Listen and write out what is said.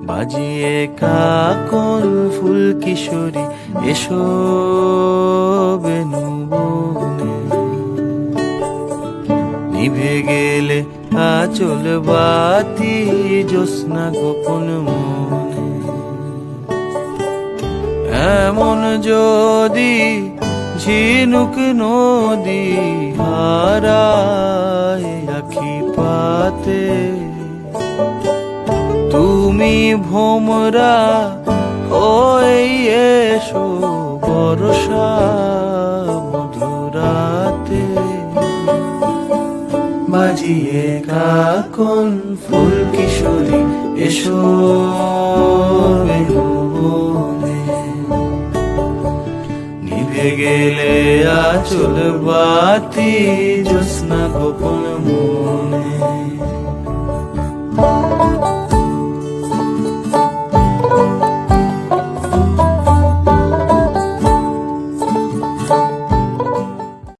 বাজিয়ে কাকন ফুল কিশোরী এসো বেনুবনে। নিভে গেলে আচল বাতি জ্যোৎস্না গোপন মনে। এমন যদি ঝিনুক নদী হারায় আখি পাতে, তুমি ভোমরা হয়ে এসো বর্ষা মধুরাতে। বাজিয়ে কাকন ফুল কিশোরী এসো বেনুবনে। নিভে গেলে আচল বাতি জ্যোৎস্না গোপন মনে।